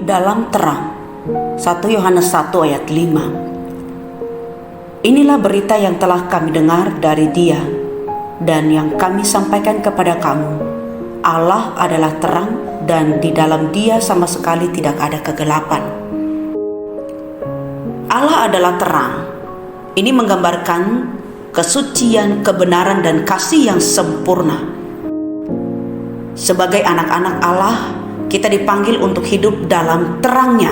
dalam terang. 1 Yohanes 1 ayat 5. Inilah berita yang telah kami dengar dari Dia dan yang kami sampaikan kepada kamu. Allah adalah terang dan di dalam Dia sama sekali tidak ada kegelapan. Allah adalah terang. Ini menggambarkan kesucian, kebenaran, dan kasih yang sempurna. Sebagai anak-anak Allah, kita dipanggil untuk hidup dalam terang-Nya,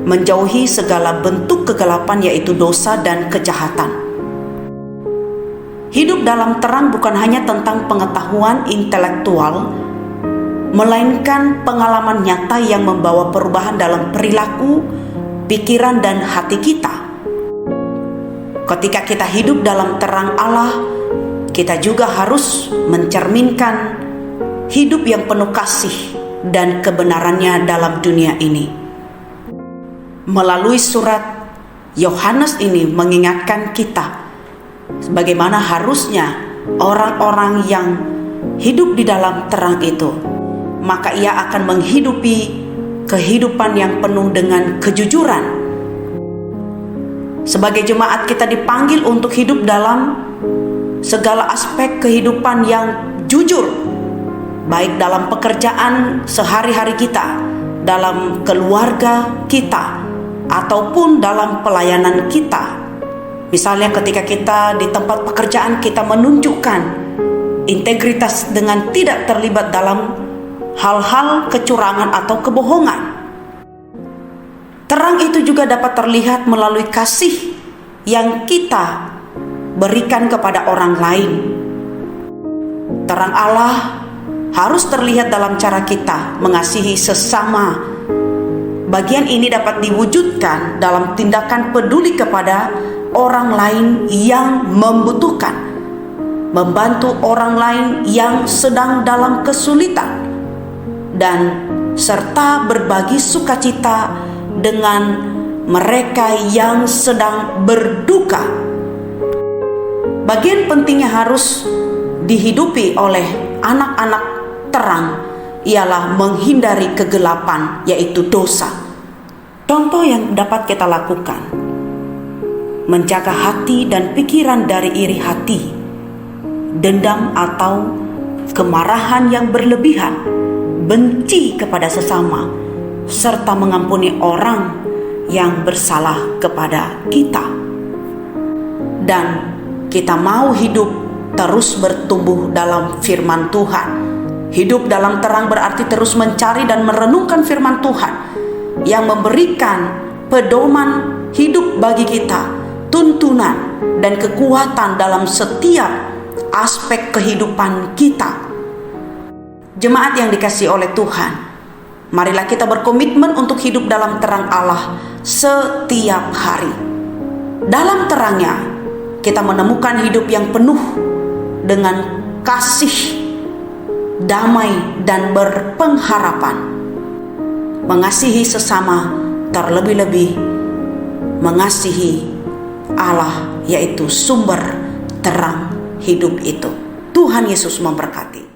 menjauhi segala bentuk kegelapan yaitu dosa dan kejahatan. Hidup dalam terang bukan hanya tentang pengetahuan intelektual, melainkan pengalaman nyata yang membawa perubahan dalam perilaku, pikiran, dan hati kita. Ketika kita hidup dalam terang Allah, kita juga harus mencerminkan hidup yang penuh kasih dan kebenarannya dalam dunia ini. Melalui surat Yohanes ini mengingatkan kita bagaimana harusnya orang-orang yang hidup di dalam terang itu, maka ia akan menghidupi kehidupan yang penuh dengan kejujuran. Sebagai jemaat, kita dipanggil untuk hidup dalam segala aspek kehidupan yang jujur, baik dalam pekerjaan sehari-hari kita, dalam keluarga kita, ataupun dalam pelayanan kita. Misalnya ketika kita di tempat pekerjaan, kita menunjukkan integritas dengan tidak terlibat dalam hal-hal kecurangan atau kebohongan. Terang itu juga dapat terlihat melalui kasih yang kita berikan kepada orang lain. Terang Allah harus terlihat dalam cara kita mengasihi sesama. Bagian ini dapat diwujudkan dalam tindakan peduli kepada orang lain yang membutuhkan, membantu orang lain yang sedang dalam kesulitan, dan serta berbagi sukacita dengan mereka yang sedang berduka. Bagian pentingnya harus dihidupi oleh anak-anak terang ialah menghindari kegelapan, yaitu dosa. Contoh yang dapat kita lakukan: menjaga hati dan pikiran dari iri hati, dendam atau kemarahan yang berlebihan, benci kepada sesama, serta mengampuni orang yang bersalah kepada kita. Dan kita mau hidup terus bertumbuh dalam firman Tuhan. Hidup dalam terang berarti terus mencari dan merenungkan firman Tuhan yang memberikan pedoman hidup bagi kita, tuntunan dan kekuatan dalam setiap aspek kehidupan kita. Jemaat yang dikasihi oleh Tuhan, marilah kita berkomitmen untuk hidup dalam terang Allah setiap hari. Dalam terangnya, kita menemukan hidup yang penuh dengan kasih, damai, dan berpengharapan. Mengasihi sesama, terlebih-lebih mengasihi Allah, yaitu sumber terang hidup itu. Tuhan Yesus memberkati.